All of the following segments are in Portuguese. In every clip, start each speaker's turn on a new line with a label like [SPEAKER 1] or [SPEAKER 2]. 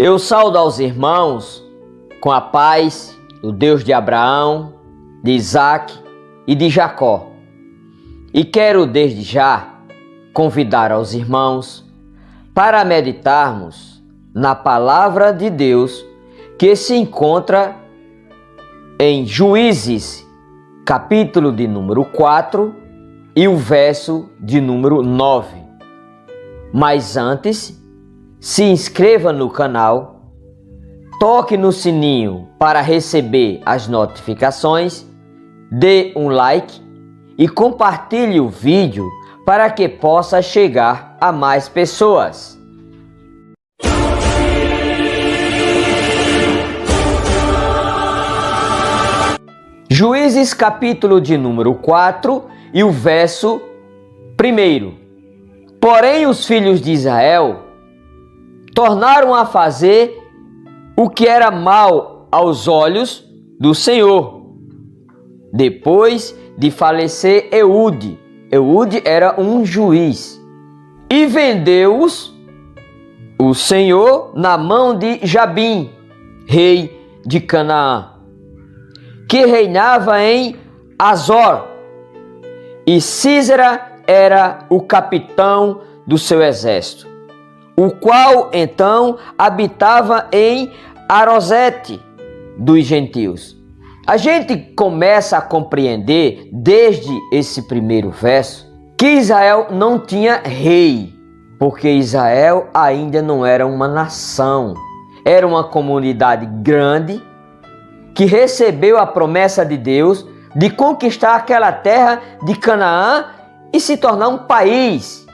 [SPEAKER 1] Eu saudo aos irmãos com a paz do Deus de Abraão, de Isaque e de Jacó. E quero desde já convidar aos irmãos para meditarmos na palavra de Deus que se encontra em Juízes, capítulo de número 4 e o verso de número 9. Mas antes, se inscreva no canal, toque no sininho para receber as notificações, dê um like e compartilhe o vídeo para que possa chegar a mais pessoas. Juízes capítulo de número 4 e o verso 1. Porém os filhos de Israel tornaram a fazer o que era mal aos olhos do Senhor, depois de falecer Eude. Eude era um juiz. E vendeu-os o Senhor na mão de Jabim, rei de Canaã, que reinava em Azor, e Sísera era o capitão do seu exército, o qual então habitava em Arosete dos gentios. A gente começa a compreender desde esse primeiro verso que Israel não tinha rei, porque Israel ainda não era uma nação, era uma comunidade grande que recebeu a promessa de Deus de conquistar aquela terra de Canaã e se tornar um país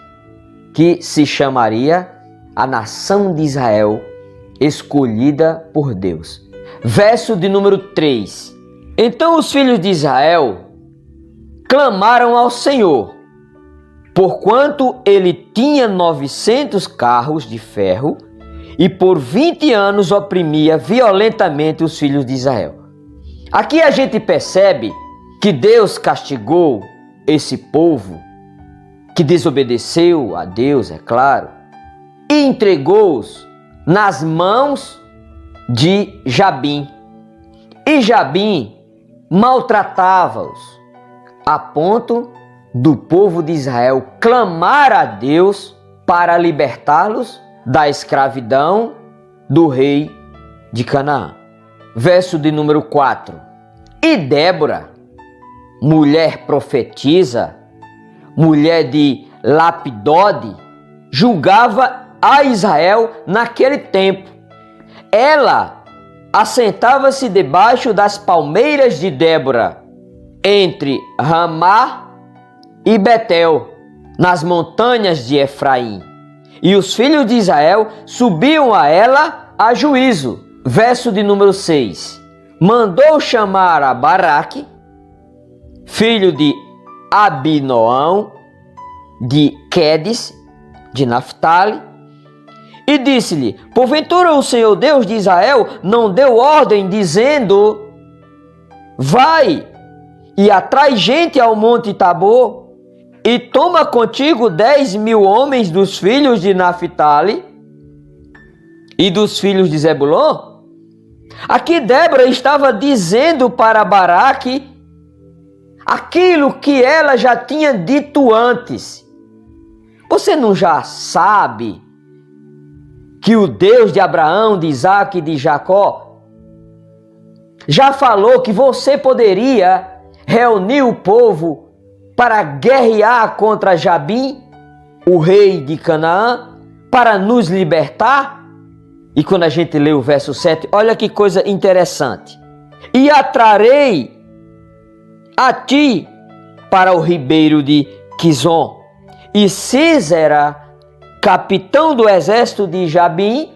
[SPEAKER 1] que se chamaria a nação de Israel, escolhida por Deus. Verso de número 3. Então os filhos de Israel clamaram ao Senhor, porquanto ele tinha 900 carros de ferro e por 20 anos oprimia violentamente os filhos de Israel. Aqui a gente percebe que Deus castigou esse povo que desobedeceu a Deus, é claro, e entregou-os nas mãos de Jabim. E Jabim maltratava-os, a ponto do povo de Israel clamar a Deus para libertá-los da escravidão do rei de Canaã. Verso de número 4. E Débora, mulher profetisa, mulher de Lapidode, julgava a Israel naquele tempo. Ela assentava-se debaixo das palmeiras de Débora, entre Ramá e Betel, nas montanhas de Efraim. E os filhos de Israel subiam a ela a juízo. Verso de número 6. Mandou chamar a Baraque, filho de Abinoão, de Quedes, de Naphtali, e disse-lhe: porventura o Senhor Deus de Israel não deu ordem, dizendo: vai e atrai gente ao monte Tabor, e toma contigo 10.000 homens dos filhos de Naphtali e dos filhos de Zebulon? Aqui Débora estava dizendo para Baraque aquilo que ela já tinha dito antes. Você não já sabe que o Deus de Abraão, de Isaque e de Jacó já falou que você poderia reunir o povo para guerrear contra Jabim, o rei de Canaã, para nos libertar? E quando a gente lê o verso 7, olha que coisa interessante. E atrarei a ti para o ribeiro de Quizon. E Sísera, capitão do exército de Jabim,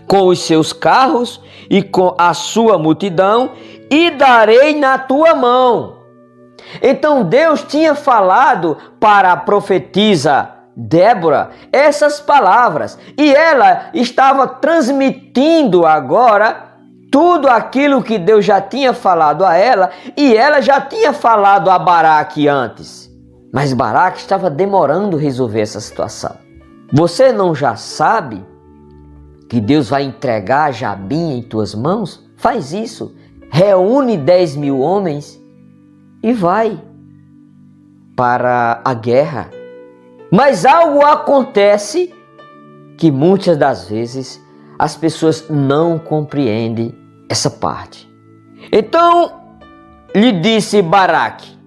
[SPEAKER 1] com os seus carros e com a sua multidão, e darei na tua mão. Então Deus tinha falado para a profetisa Débora essas palavras, e ela estava transmitindo agora tudo aquilo que Deus já tinha falado a ela, e ela já tinha falado a Baraque antes. Mas Baraque estava demorando resolver essa situação. Você não já sabe que Deus vai entregar Jabim em tuas mãos? Faz isso. Reúne 10.000 homens e vai para a guerra. Mas algo acontece que muitas das vezes as pessoas não compreendem essa parte. Então lhe disse Baraque: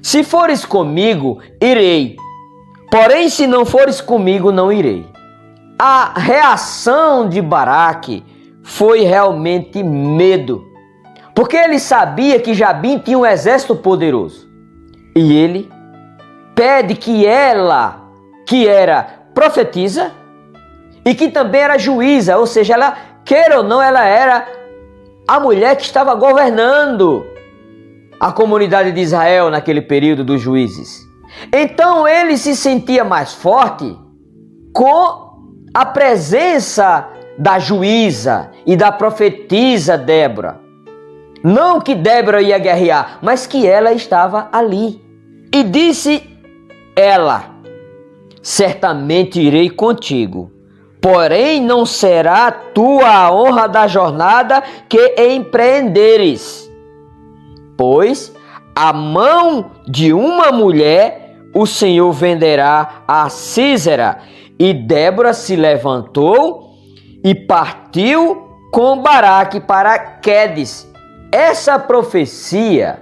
[SPEAKER 1] se fores comigo, irei. Porém, se não fores comigo, não irei. A reação de Baraque foi realmente medo, porque ele sabia que Jabim tinha um exército poderoso. E ele pede que ela, que era profetisa e que também era juíza, ou seja, ela, queira ou não, ela era a mulher que estava governando a comunidade de Israel naquele período dos juízes. Então ele se sentia mais forte com a presença da juíza e da profetisa Débora. Não que Débora ia guerrear, mas que ela estava ali. E disse ela: certamente irei contigo, porém não será tua a honra da jornada que empreenderes, pois a mão de uma mulher o Senhor venderá a Sísera. E Débora se levantou e partiu com Baraque para Quedes. Essa profecia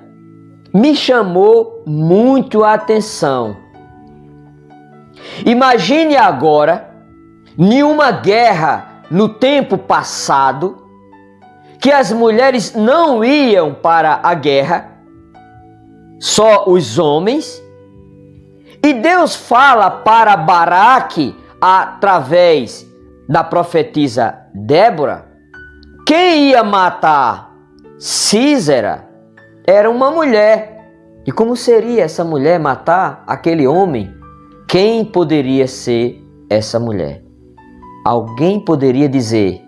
[SPEAKER 1] me chamou muito a atenção. Imagine agora, em uma guerra no tempo passado, que as mulheres não iam para a guerra, só os homens, e Deus fala para Baraque através da profetisa Débora. Quem ia matar Sísera era uma mulher. E como seria essa mulher matar aquele homem? Quem poderia ser essa mulher? Alguém poderia dizer: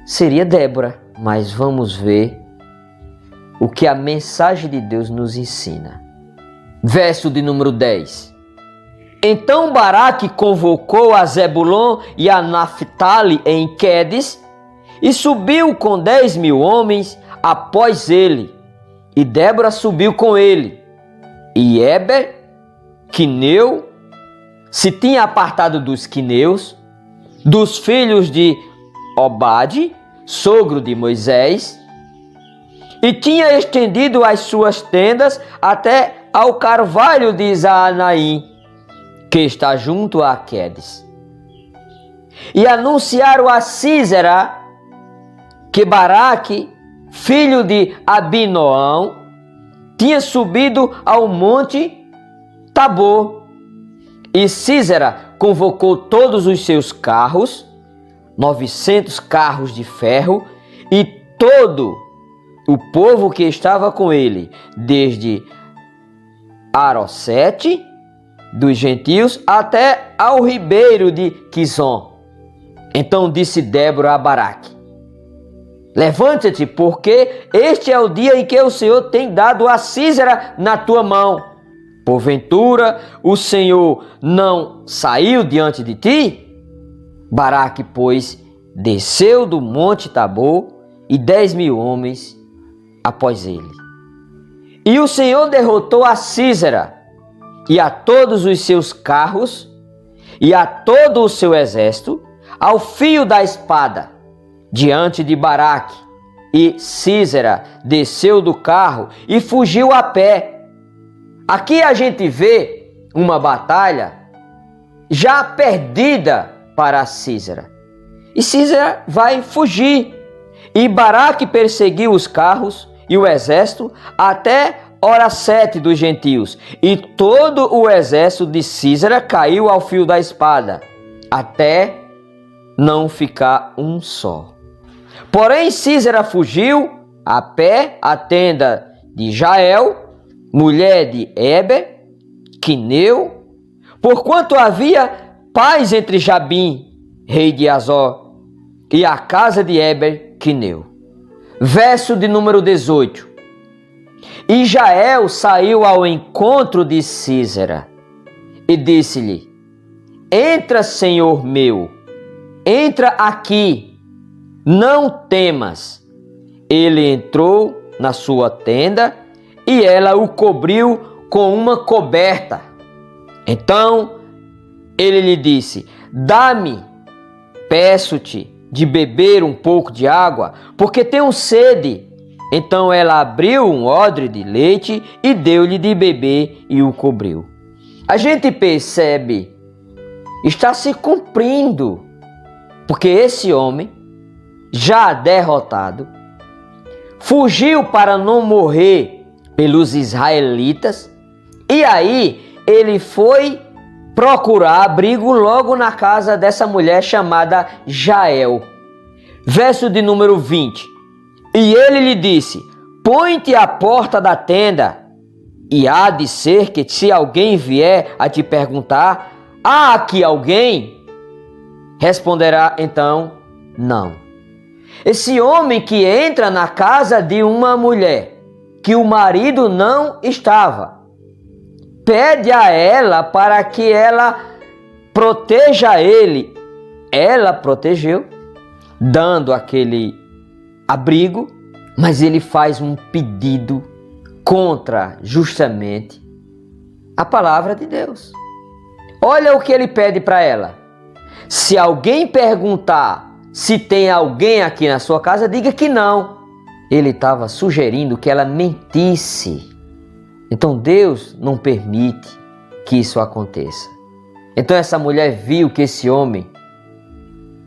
[SPEAKER 1] seria Débora. Mas vamos ver o que a mensagem de Deus nos ensina. Verso de número 10. Então Baraque convocou a Zebulon e a Naphtali em Quedes e subiu com 10.000 homens após ele. E Débora subiu com ele. E Éber, quineu, se tinha apartado dos quineus, dos filhos de Obade, sogro de Moisés, e tinha estendido as suas tendas até ao carvalho de Zaanaim, que está junto a Quedes. E anunciaram a Sísera que Baraque, filho de Abinoão, tinha subido ao monte Tabor. E Sísera convocou todos os seus carros, 900 carros de ferro, e todo o povo que estava com ele, desde Arosete, dos gentios, até ao ribeiro de Quizon. Então disse Débora a Baraque: levanta-te, porque este é o dia em que o Senhor tem dado a Sísera na tua mão. Porventura o Senhor não saiu diante de ti? Baraque, pois, desceu do monte Tabor e 10.000 homens após ele. E o Senhor derrotou a Sísera e a todos os seus carros e a todo o seu exército ao fio da espada diante de Baraque. E Sísera desceu do carro e fugiu a pé. Aqui a gente vê uma batalha já perdida para Sísera. E Sísera vai fugir. E Baraque perseguiu os carros e o exército até Oracete dos gentios. E todo o exército de Sísera caiu ao fio da espada, até não ficar um só. Porém Sísera fugiu a pé à tenda de Jael, mulher de Éber, quineu, porquanto havia paz entre Jabim, rei de Azor, e a casa de Éber, quineu. Verso de número 18. E Jael saiu ao encontro de Sísera e disse-lhe: entra, senhor meu. entra aqui, não temas. Ele entrou na sua tenda e ela o cobriu com uma coberta. Então ele lhe disse: dá-me, peço-te, de beber um pouco de água, porque tenho sede. Então ela abriu um odre de leite e deu-lhe de beber e o cobriu. A gente percebe, está se cumprindo, porque esse homem, já derrotado, fugiu para não morrer pelos israelitas, e aí ele foi procurar abrigo logo na casa dessa mulher chamada Jael. Verso de número 20. E ele lhe disse: põe-te à porta da tenda, e há de ser que se alguém vier a te perguntar: há aqui alguém? Responderá então: não. Esse homem que entra na casa de uma mulher que o marido não estava, pede a ela para que ela proteja ele. Ela protegeu, dando aquele abrigo, mas ele faz um pedido contra justamente a palavra de Deus. Olha o que ele pede para ela: se alguém perguntar se tem alguém aqui na sua casa, diga que não. Ele estava sugerindo que ela mentisse. Então Deus não permite que isso aconteça. Então essa mulher viu que esse homem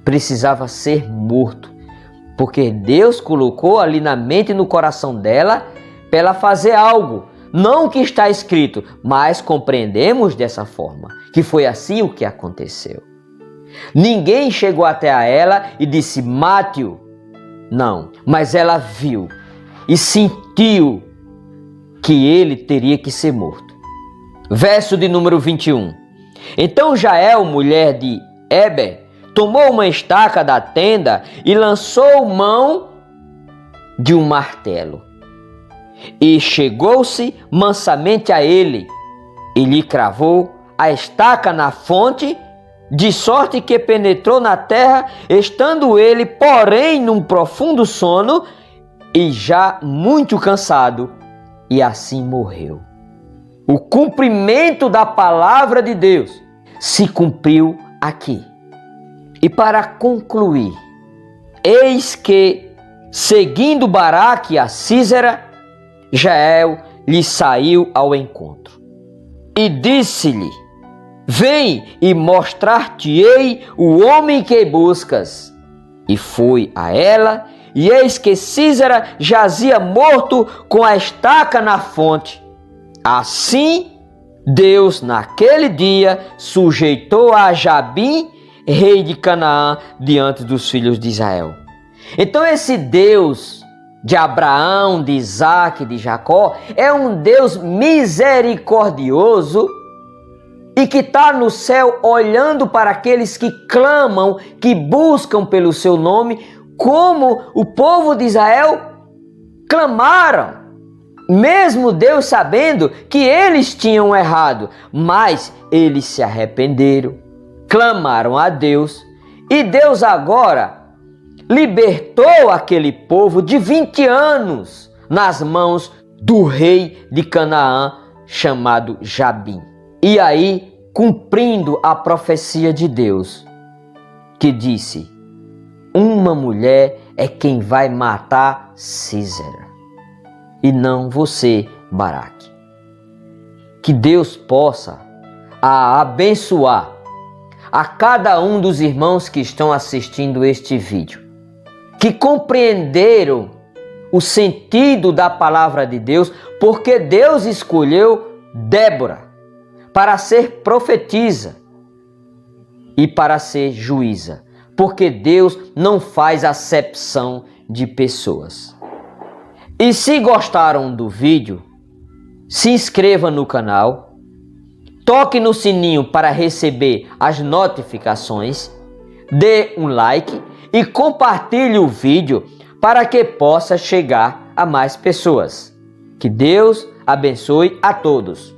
[SPEAKER 1] precisava ser morto, porque Deus colocou ali na mente e no coração dela para ela fazer algo. Não o que está escrito, mas compreendemos dessa forma, que foi assim o que aconteceu. Ninguém chegou até a ela e disse: mate-o. Não, mas ela viu e sentiu que ele teria que ser morto. Verso de número 21. Então Jael, mulher de Heber, tomou uma estaca da tenda e lançou mão de um martelo. E chegou-se mansamente a ele, e lhe cravou a estaca na fonte, de sorte que penetrou na terra, estando ele, porém, num profundo sono, e já muito cansado, e assim morreu. O cumprimento da palavra de Deus se cumpriu aqui. E para concluir, eis que, seguindo Baraque a Sísera, Jael lhe saiu ao encontro e disse-lhe: vem e mostrar-te-ei o homem que buscas. E foi a ela, e eis que Sísera jazia morto com a estaca na fonte. Assim, Deus naquele dia sujeitou a Jabim, rei de Canaã, diante dos filhos de Israel. Então esse Deus de Abraão, de Isaque, de Jacó, é um Deus misericordioso e que está no céu olhando para aqueles que clamam, que buscam pelo seu nome, como o povo de Israel clamaram. Mesmo Deus sabendo que eles tinham errado, mas eles se arrependeram, clamaram a Deus, e Deus agora libertou aquele povo de 20 anos nas mãos do rei de Canaã, chamado Jabim. E aí, cumprindo a profecia de Deus, que disse: uma mulher é quem vai matar Sísera, e não você, Baraque. Que Deus possa abençoar a cada um dos irmãos que estão assistindo este vídeo, que compreenderam o sentido da palavra de Deus, porque Deus escolheu Débora para ser profetisa e para ser juíza, porque Deus não faz acepção de pessoas. E se gostaram do vídeo, se inscreva no canal, toque no sininho para receber as notificações, dê um like e compartilhe o vídeo para que possa chegar a mais pessoas. Que Deus abençoe a todos.